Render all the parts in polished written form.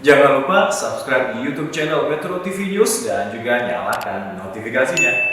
Jangan lupa subscribe di YouTube channel Metro TV News dan juga nyalakan notifikasinya.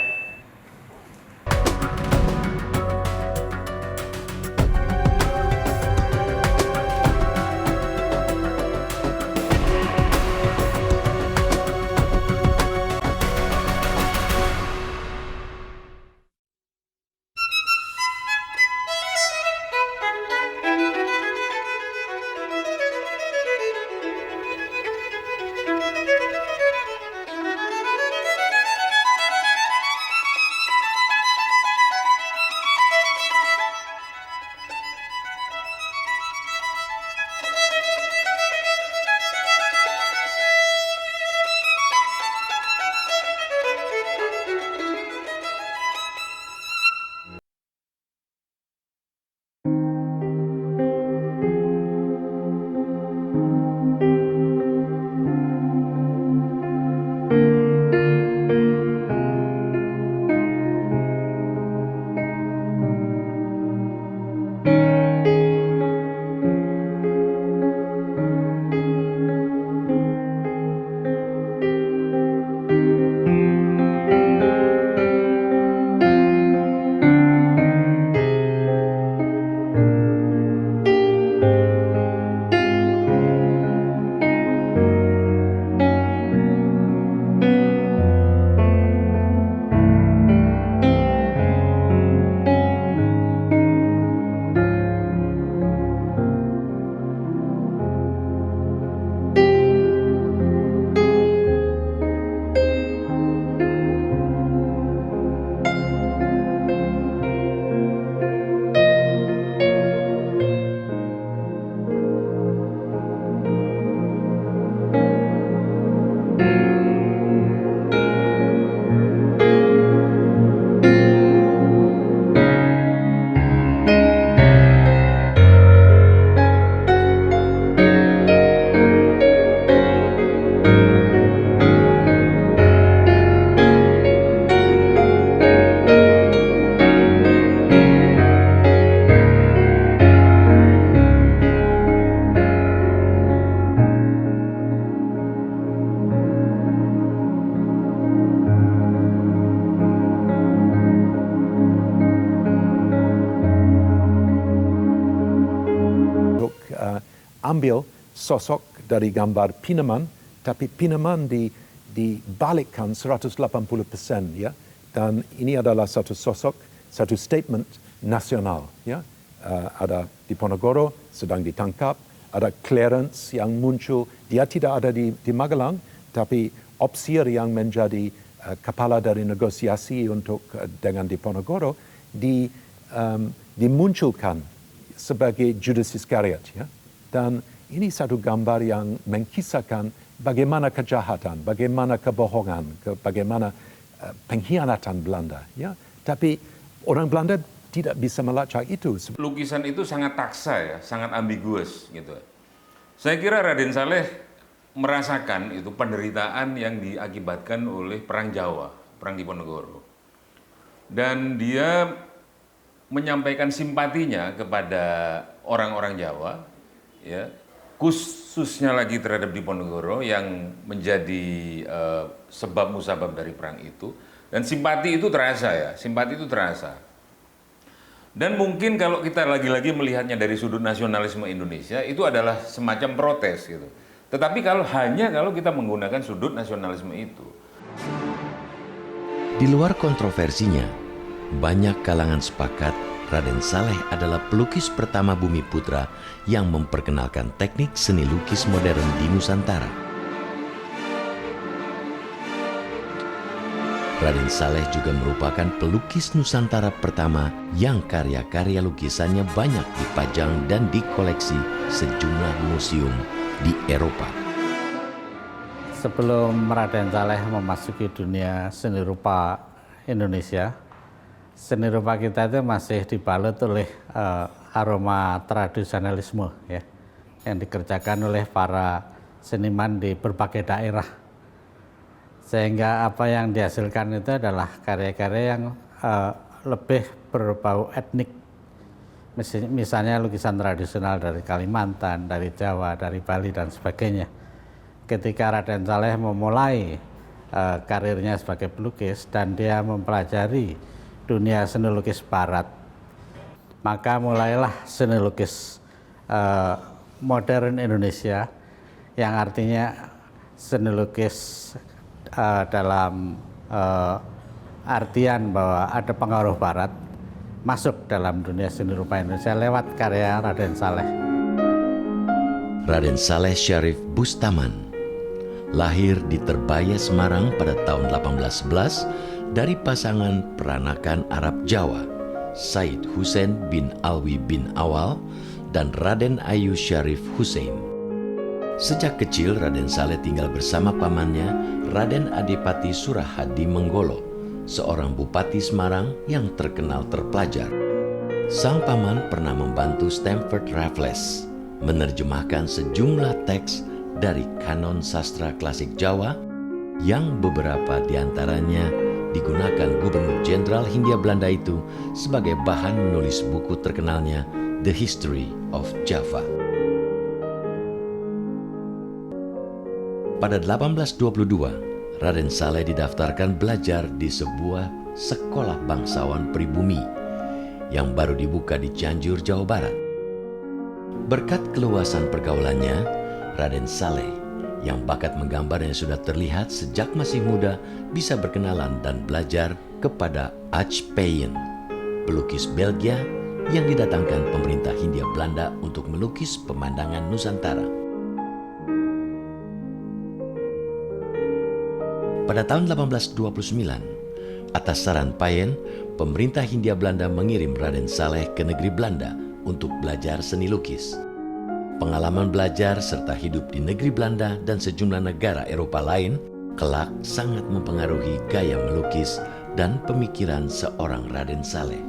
Ambil sosok dari gambar Pinaman, tapi Pinaman dibalikkan 180%, ya. Dan ini adalah satu sosok, satu statement nasional, ya. Ada Diponegoro sedang ditangkap, ada Clarence yang muncul, dia tidak ada di Magelang, tapi Opsir yang menjadi kepala dari negosiasi untuk dengan Diponegoro dimunculkan sebagai Judas Iscariot, ya. Dan ini satu gambar yang mengkisahkan bagaimana kejahatan, bagaimana kebohongan, bagaimana pengkhianatan Belanda, ya. Tapi orang Belanda tidak bisa melacak itu. Lukisan itu sangat taksa, ya, sangat ambiguous gitu. Saya kira Raden Saleh merasakan itu penderitaan yang diakibatkan oleh Perang Jawa, Perang Diponegoro. Dan dia menyampaikan simpatinya kepada orang-orang Jawa, ya, khususnya lagi terhadap Diponegoro yang menjadi sebab musabab dari perang itu. Dan simpati itu terasa, ya, simpati itu terasa. Dan mungkin kalau kita lagi-lagi melihatnya dari sudut nasionalisme Indonesia, itu adalah semacam protes gitu. Tetapi kalau kita menggunakan sudut nasionalisme itu. Di luar kontroversinya, banyak kalangan sepakat Raden Saleh adalah pelukis pertama Bumi Putra yang memperkenalkan teknik seni lukis modern di Nusantara. Raden Saleh juga merupakan pelukis Nusantara pertama yang karya-karya lukisannya banyak dipajang dan dikoleksi sejumlah museum di Eropa. Sebelum Raden Saleh memasuki dunia seni rupa Indonesia, seni rupa kita itu masih dibalut oleh aroma tradisionalisme, ya, yang dikerjakan oleh para seniman di berbagai daerah. Sehingga apa yang dihasilkan itu adalah karya-karya yang lebih berbau etnik. Misalnya lukisan tradisional dari Kalimantan, dari Jawa, dari Bali, dan sebagainya. ketika Raden Saleh memulai karirnya sebagai pelukis dan dia mempelajari dunia seni lukis barat, maka mulailah seni lukis modern Indonesia, yang artinya seni lukis dalam artian bahwa ada pengaruh barat masuk dalam dunia seni rupa Indonesia lewat karya Raden Saleh. Raden Saleh Syarif Bustaman lahir di Terbaya, Semarang pada tahun 1811 dari pasangan peranakan Arab Jawa, Said Hussein bin Alwi bin Awal dan Raden Ayu Syarif Hussein. Sejak kecil Raden Saleh tinggal bersama pamannya, Raden Adipati Surahadi Menggolo, seorang bupati Semarang yang terkenal terpelajar. Sang paman pernah membantu Stamford Raffles menerjemahkan sejumlah teks dari kanon sastra klasik Jawa yang beberapa diantaranya digunakan Gubernur Jenderal Hindia Belanda itu sebagai bahan menulis buku terkenalnya The History of Java. Pada 1822, Raden Saleh didaftarkan belajar di sebuah sekolah bangsawan pribumi yang baru dibuka di Cianjur, Jawa Barat. Berkat keluasan pergaulannya, Raden Saleh yang bakat menggambarnya sudah terlihat sejak masih muda bisa berkenalan dan belajar kepada H. Payen, pelukis Belgia yang didatangkan pemerintah Hindia Belanda untuk melukis pemandangan Nusantara. Pada tahun 1829, atas saran Payen, pemerintah Hindia Belanda mengirim Raden Saleh ke negeri Belanda untuk belajar seni lukis. Pengalaman belajar serta hidup di negeri Belanda dan sejumlah negara Eropa lain kelak sangat mempengaruhi gaya melukis dan pemikiran seorang Raden Saleh.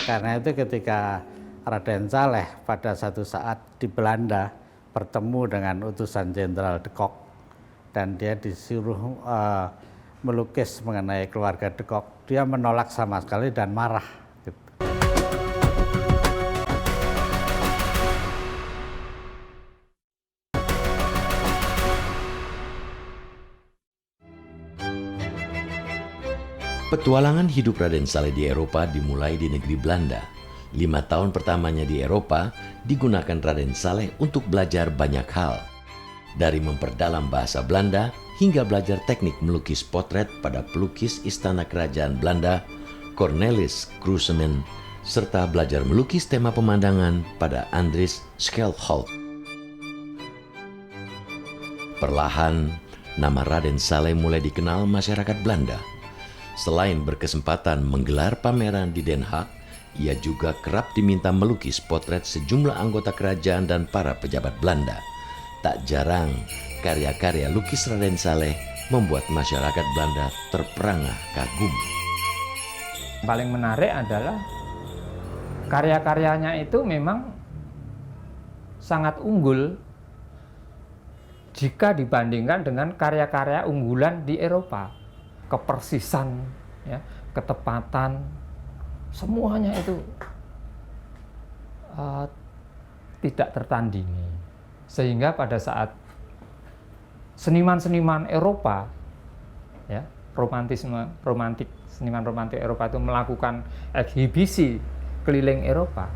Karena itu ketika Raden Saleh pada satu saat di Belanda bertemu dengan utusan Jenderal de Kock dan dia disuruh melukis mengenai keluarga de Kock, dia menolak sama sekali dan marah. Petualangan hidup Raden Saleh di Eropa dimulai di negeri Belanda. 5 tahun pertamanya di Eropa digunakan Raden Saleh untuk belajar banyak hal. Dari memperdalam bahasa Belanda hingga belajar teknik melukis potret pada pelukis istana kerajaan Belanda, Cornelis Cruseman, serta belajar melukis tema pemandangan pada Andries Scheltholt. Perlahan, nama Raden Saleh mulai dikenal masyarakat Belanda. Selain berkesempatan menggelar pameran di Den Haag, ia juga kerap diminta melukis potret sejumlah anggota kerajaan dan para pejabat Belanda. Tak jarang, karya-karya lukis Raden Saleh membuat masyarakat Belanda terperangah kagum. Paling menarik adalah karya-karyanya itu memang sangat unggul jika dibandingkan dengan karya-karya unggulan di Eropa. Kepersisan, ya, ketepatan, semuanya itu tidak tertandingi. Sehingga pada saat seniman-seniman Eropa, ya, seniman romantik Eropa itu melakukan eksibisi keliling Eropa,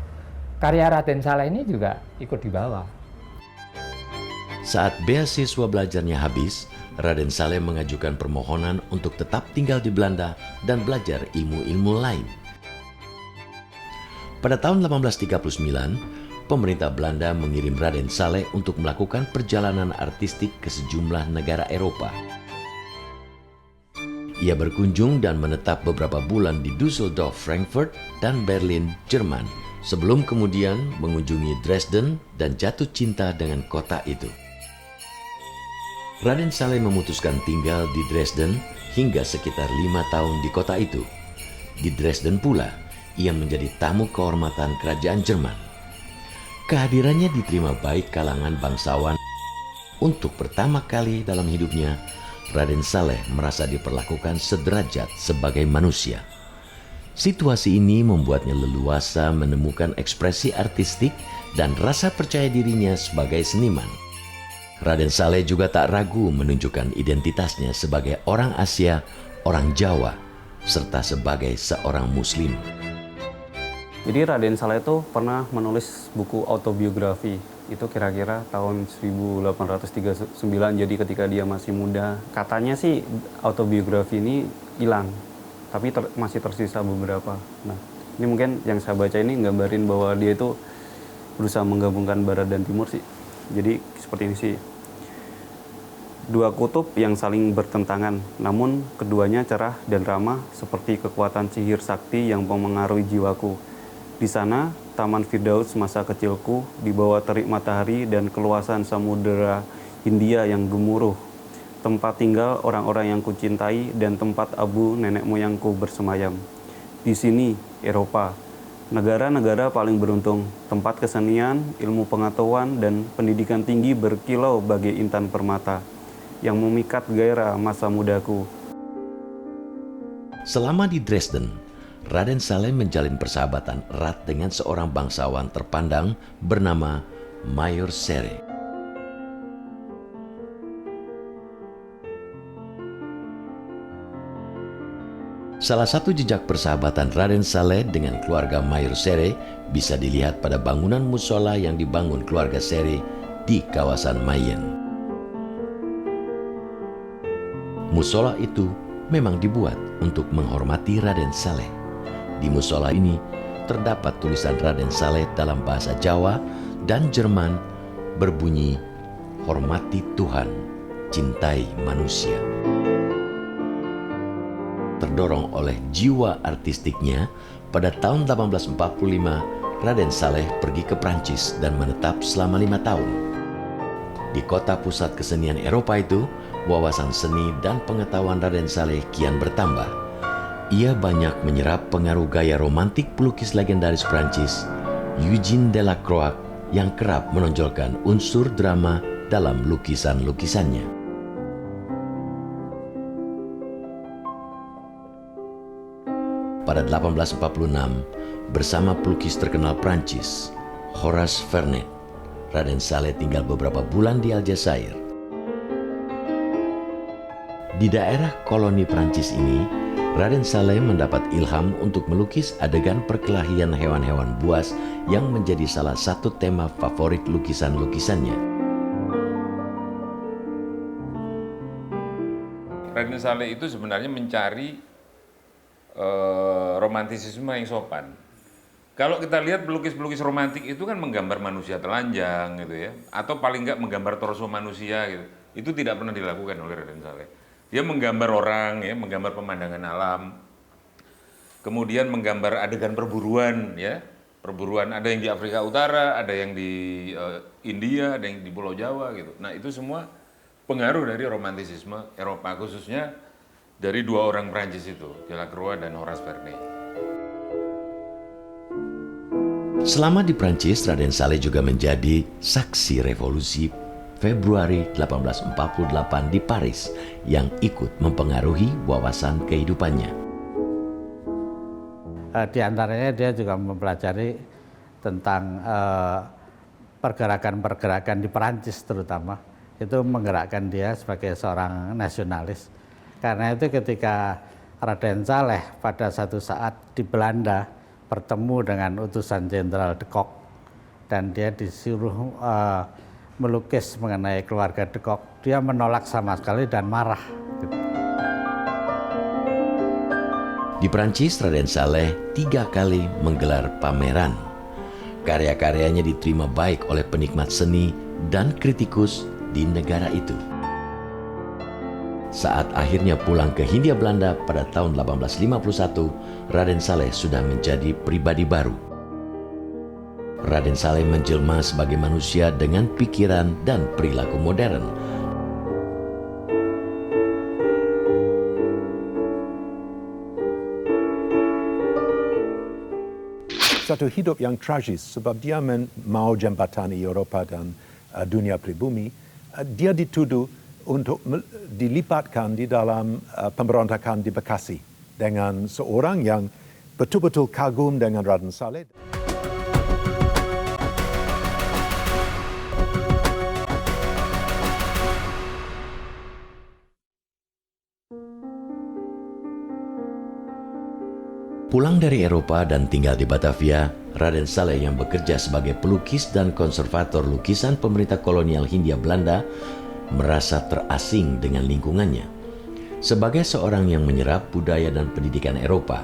karya Raden Saleh ini juga ikut dibawa. Saat beasiswa belajarnya habis, Raden Saleh mengajukan permohonan untuk tetap tinggal di Belanda dan belajar ilmu-ilmu lain. Pada tahun 1839, pemerintah Belanda mengirim Raden Saleh untuk melakukan perjalanan artistik ke sejumlah negara Eropa. Ia berkunjung dan menetap beberapa bulan di Düsseldorf, Frankfurt, dan Berlin, Jerman, sebelum kemudian mengunjungi Dresden dan jatuh cinta dengan kota itu. Raden Saleh memutuskan tinggal di Dresden hingga sekitar 5 tahun di kota itu. Di Dresden pula, ia menjadi tamu kehormatan kerajaan Jerman. Kehadirannya diterima baik kalangan bangsawan. Untuk pertama kali dalam hidupnya, Raden Saleh merasa diperlakukan sederajat sebagai manusia. Situasi ini membuatnya leluasa menemukan ekspresi artistik dan rasa percaya dirinya sebagai seniman. Raden Saleh juga tak ragu menunjukkan identitasnya sebagai orang Asia, orang Jawa, serta sebagai seorang Muslim. Jadi Raden Saleh itu pernah menulis buku autobiografi, itu kira-kira tahun 1839, jadi ketika dia masih muda. Katanya sih autobiografi ini hilang, tapi masih tersisa beberapa. Nah, ini mungkin yang saya baca ini nggambarin bahwa dia itu berusaha menggabungkan Barat dan Timur sih. Jadi seperti ini sih. Dua kutub yang saling bertentangan, namun keduanya cerah dan ramah seperti kekuatan sihir sakti yang memengaruhi jiwaku. Di sana, Taman Firdaus masa kecilku, di bawah terik matahari dan keluasan samudera Hindia yang gemuruh. Tempat tinggal orang-orang yang kucintai dan tempat abu nenek moyangku bersemayam. Di sini, Eropa, negara-negara paling beruntung, tempat kesenian, ilmu pengetahuan, dan pendidikan tinggi berkilau bagai intan permata yang memikat gairah masa mudaku. Selama di Dresden, Raden Saleh menjalin persahabatan erat dengan seorang bangsawan terpandang bernama Mayor Serre. Salah satu jejak persahabatan Raden Saleh dengan keluarga Mayor Serre bisa dilihat pada bangunan musola yang dibangun keluarga Serre di kawasan Mayenne. Musola itu memang dibuat untuk menghormati Raden Saleh. Di musola ini terdapat tulisan Raden Saleh dalam bahasa Jawa dan Jerman berbunyi, "Hormati Tuhan, cintai manusia." Terdorong oleh jiwa artistiknya, pada tahun 1845 Raden Saleh pergi ke Prancis dan menetap selama 5 tahun. Di kota pusat kesenian Eropa itu, wawasan seni dan pengetahuan Raden Saleh kian bertambah. Ia banyak menyerap pengaruh gaya romantik pelukis legendaris Prancis, Eugène Delacroix, yang kerap menonjolkan unsur drama dalam lukisan-lukisannya. Pada 1846, bersama pelukis terkenal Prancis, Horace Vernet, Raden Saleh tinggal beberapa bulan di Aljazair. Di daerah koloni Prancis ini, Raden Saleh mendapat ilham untuk melukis adegan perkelahian hewan-hewan buas yang menjadi salah satu tema favorit lukisan-lukisannya. Raden Saleh itu sebenarnya mencari romantisisme yang sopan. Kalau kita lihat pelukis-pelukis romantik itu kan menggambar manusia telanjang gitu ya, atau paling nggak menggambar torso manusia gitu. Itu tidak pernah dilakukan oleh Raden Saleh. Dia menggambar orang, ya, menggambar pemandangan alam, kemudian menggambar adegan perburuan, ya, perburuan ada yang di Afrika Utara, ada yang di India, ada yang di Pulau Jawa gitu. Nah itu semua pengaruh dari romantisisme Eropa, khususnya dari dua orang Prancis itu, Delacroix dan Horace Vernet. Selama di Prancis, Raden Saleh juga menjadi saksi revolusi Februari 1848 di Paris yang ikut mempengaruhi wawasan kehidupannya. Di antaranya dia juga mempelajari tentang pergerakan-pergerakan di Perancis terutama. Itu menggerakkan dia sebagai seorang nasionalis. Karena itu ketika Raden Saleh pada satu saat di Belanda bertemu dengan utusan Jenderal de Kock dan dia disuruh melukis mengenai keluarga de Kock, dia menolak sama sekali dan marah. Di Prancis, Raden Saleh 3 kali menggelar pameran. Karya-karyanya diterima baik oleh penikmat seni dan kritikus di negara itu. Saat akhirnya pulang ke Hindia Belanda pada tahun 1851, Raden Saleh sudah menjadi pribadi baru. Raden Saleh menjelma sebagai manusia dengan pikiran dan perilaku modern. Satu hidup yang tragis sebab dia mau jembatani Eropa dan dunia pribumi. Dia dituduh untuk dilipatkan di dalam pemberontakan di Bekasi dengan seorang yang betul-betul kagum dengan Raden Saleh. Pulang dari Eropa dan tinggal di Batavia, Raden Saleh yang bekerja sebagai pelukis dan konservator lukisan pemerintah kolonial Hindia Belanda merasa terasing dengan lingkungannya. Sebagai seorang yang menyerap budaya dan pendidikan Eropa,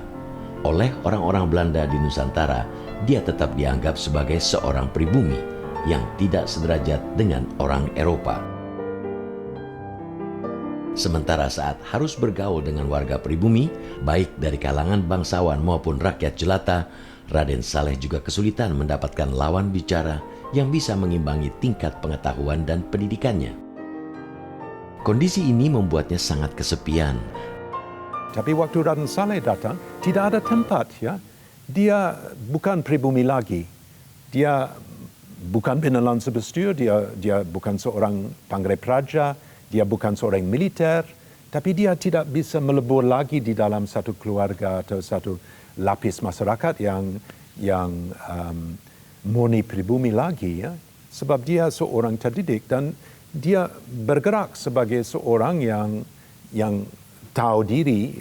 oleh orang-orang Belanda di Nusantara, dia tetap dianggap sebagai seorang pribumi yang tidak sederajat dengan orang Eropa. Sementara saat harus bergaul dengan warga pribumi, baik dari kalangan bangsawan maupun rakyat jelata, Raden Saleh juga kesulitan mendapatkan lawan bicara yang bisa mengimbangi tingkat pengetahuan dan pendidikannya. Kondisi ini membuatnya sangat kesepian. Tapi waktu Raden Saleh datang, tidak ada tempat, ya. Dia bukan pribumi lagi. Dia bukan Binalan Sebestur, dia bukan seorang pangeran praja, dia bukan seorang militer, tapi dia tidak bisa melebur lagi di dalam satu keluarga atau satu lapis masyarakat yang murni pribumi lagi, ya. Sebab dia seorang terdidik dan dia bergerak sebagai seorang yang tahu diri,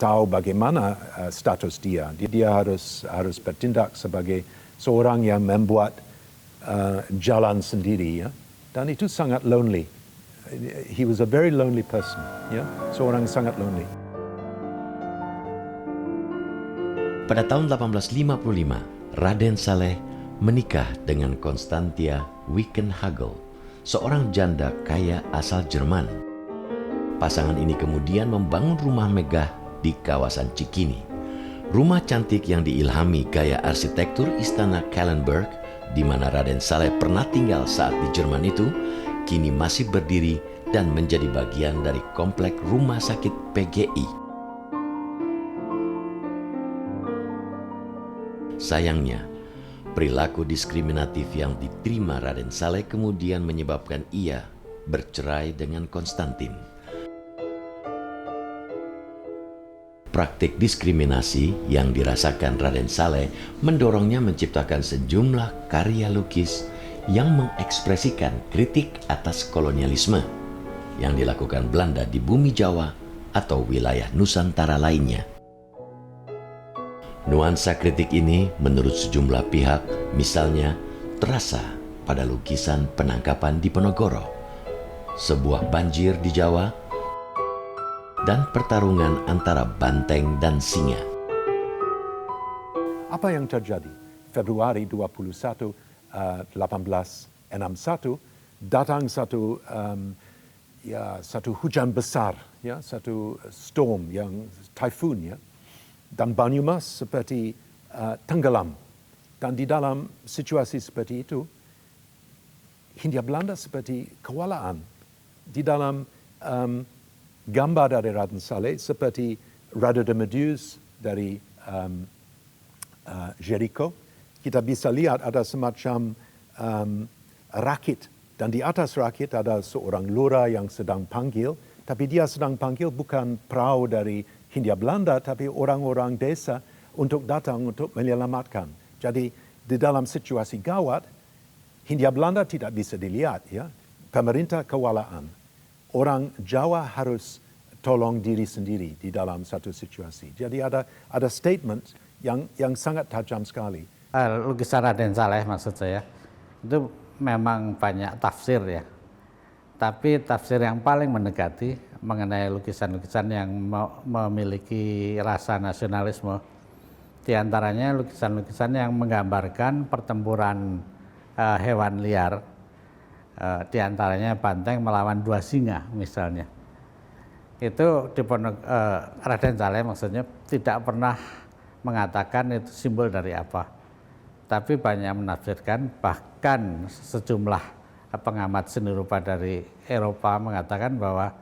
tahu bagaimana status dia. Dia harus bertindak sebagai seorang yang membuat jalan sendiri, ya. Dan itu sangat lonely. He was a very lonely person, ya. Seorang sangat lonely. Pada tahun 1855, Raden Saleh menikah dengan Constantia Wickenhagel, seorang janda kaya asal Jerman. Pasangan ini kemudian membangun rumah megah di kawasan Cikini. Rumah cantik yang diilhami gaya arsitektur istana Kallenberg, di mana Raden Saleh pernah tinggal saat di Jerman itu, kini masih berdiri dan menjadi bagian dari komplek rumah sakit PGI. Sayangnya, perilaku diskriminatif yang diterima Raden Saleh kemudian menyebabkan ia bercerai dengan Konstantin. Praktik diskriminasi yang dirasakan Raden Saleh mendorongnya menciptakan sejumlah karya lukis yang mengekspresikan kritik atas kolonialisme yang dilakukan Belanda di bumi Jawa atau wilayah Nusantara lainnya. Nuansa kritik ini menurut sejumlah pihak misalnya terasa pada lukisan penangkapan di Ponorogo, sebuah banjir di Jawa, dan pertarungan antara banteng dan singa. Apa yang terjadi? Februari 21 1861 datang satu hujan besar, ya, satu storm yang typhoon, ya, dan Banyumas seperti tenggelam. Dan di dalam situasi seperti itu, Hindia Belanda seperti kewalahan. Di dalam gambar dari Raden Saleh seperti Rada de Medusa dari Jericho, kita bisa lihat ada semacam rakit, dan di atas rakit ada seorang lurah yang sedang panggil, tapi dia sedang panggil bukan perahu dari Hindia Belanda, tapi orang-orang desa untuk datang untuk menyelamatkan. Jadi di dalam situasi gawat, Hindia Belanda tidak bisa dilihat, ya. Pemerintah kewalahan. Orang Jawa harus tolong diri sendiri di dalam satu situasi. Jadi ada statement yang sangat tajam sekali. Lukisan Raden Saleh maksud saya itu memang banyak tafsir, ya, tapi tafsir yang paling mendekati mengenai lukisan-lukisan yang memiliki rasa nasionalisme, diantaranya lukisan-lukisan yang menggambarkan pertempuran hewan liar, diantaranya banteng melawan dua singa misalnya. Itu di Raden Saleh maksudnya tidak pernah mengatakan itu simbol dari apa, tapi banyak menafsirkan, bahkan sejumlah pengamat seni rupa dari Eropa mengatakan bahwa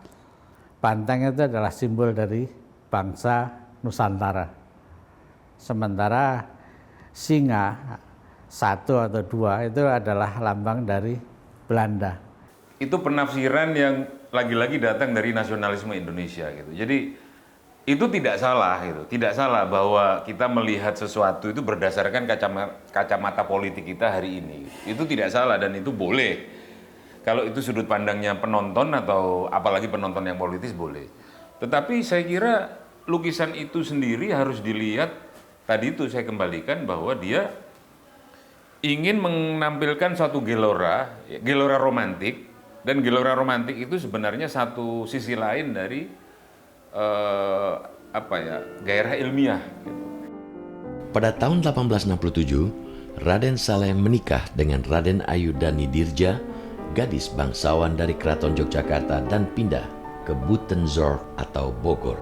banteng itu adalah simbol dari bangsa Nusantara. Sementara singa satu atau dua itu adalah lambang dari Belanda. Itu penafsiran yang lagi-lagi datang dari nasionalisme Indonesia gitu. Jadi itu tidak salah gitu. Tidak salah bahwa kita melihat sesuatu itu berdasarkan kacamata politik kita hari ini. Itu tidak salah dan itu boleh. Kalau itu sudut pandangnya penonton atau apalagi penonton yang politis boleh. Tetapi saya kira lukisan itu sendiri harus dilihat tadi itu saya kembalikan bahwa dia ingin menampilkan suatu gelora romantik, dan gelora romantik itu sebenarnya satu sisi lain dari gairah ilmiah. Gitu. Pada tahun 1867, Raden Saleh menikah dengan Raden Ayudani Dirja, gadis bangsawan dari Keraton Yogyakarta, dan pindah ke Buitenzorg atau Bogor.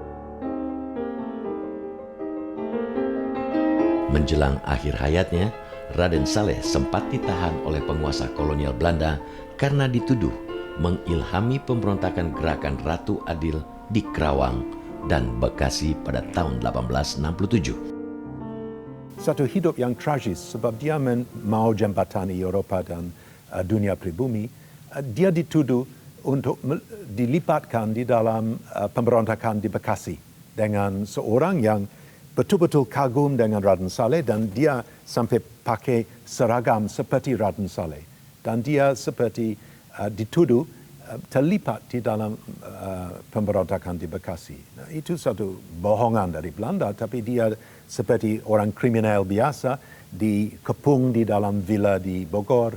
Menjelang akhir hayatnya, Raden Saleh sempat ditahan oleh penguasa kolonial Belanda karena dituduh mengilhami pemberontakan gerakan Ratu Adil di Kerawang dan Bekasi pada tahun 1867. Satu hidup yang tragis sebab dia mau jembatani Eropa dan dunia pribumi. Dia dituduh untuk dilipatkan di dalam pemberontakan di Bekasi dengan seorang yang betul-betul kagum dengan Raden Saleh, dan dia sampai pakai seragam seperti Raden Saleh, dan dia seperti dituduh terlibat di dalam pemberontakan di Bekasi. Nah, itu satu bohongan dari Belanda, tapi dia seperti orang kriminal biasa dikepung di dalam villa di Bogor,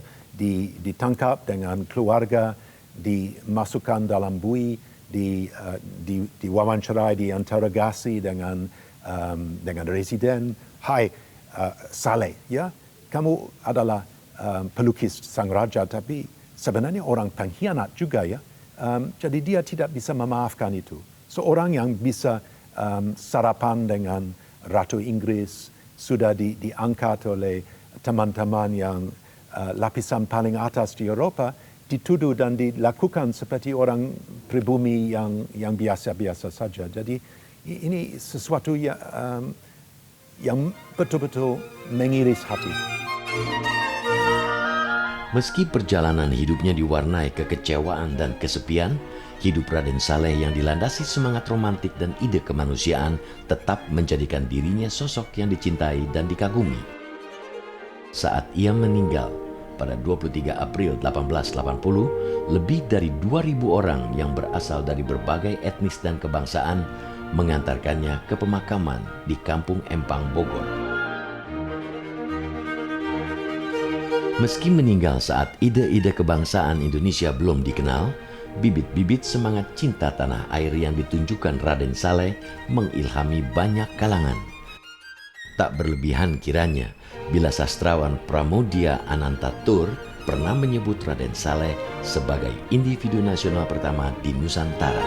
ditangkap dengan keluarga, dimasukkan dalam bui, diwawancarai, diinterogasi dengan residen. Hai Saleh, ya, kamu adalah pelukis sang raja, tapi sebenarnya orang pengkhianat juga, ya. Jadi dia tidak bisa memaafkan itu. Seorang yang bisa sarapan dengan Ratu Inggris, sudah diangkat oleh teman-teman yang lapisan paling atas di Eropa, dituduh dan dilakukan seperti orang pribumi yang biasa-biasa saja. Jadi ini sesuatu yang betul-betul mengiris hati. Meski perjalanan hidupnya diwarnai kekecewaan dan kesepian, hidup Raden Saleh yang dilandasi semangat romantik dan ide kemanusiaan tetap menjadikan dirinya sosok yang dicintai dan dikagumi. Saat ia meninggal pada 23 April 1880, lebih dari 2.000 orang yang berasal dari berbagai etnis dan kebangsaan mengantarkannya ke pemakaman di Kampung Empang, Bogor. Meski meninggal saat ide-ide kebangsaan Indonesia belum dikenal, bibit-bibit semangat cinta tanah air yang ditunjukkan Raden Saleh mengilhami banyak kalangan. Tak berlebihan kiranya bila sastrawan Pramoedya Anantatur pernah menyebut Raden Saleh sebagai individu nasional pertama di Nusantara.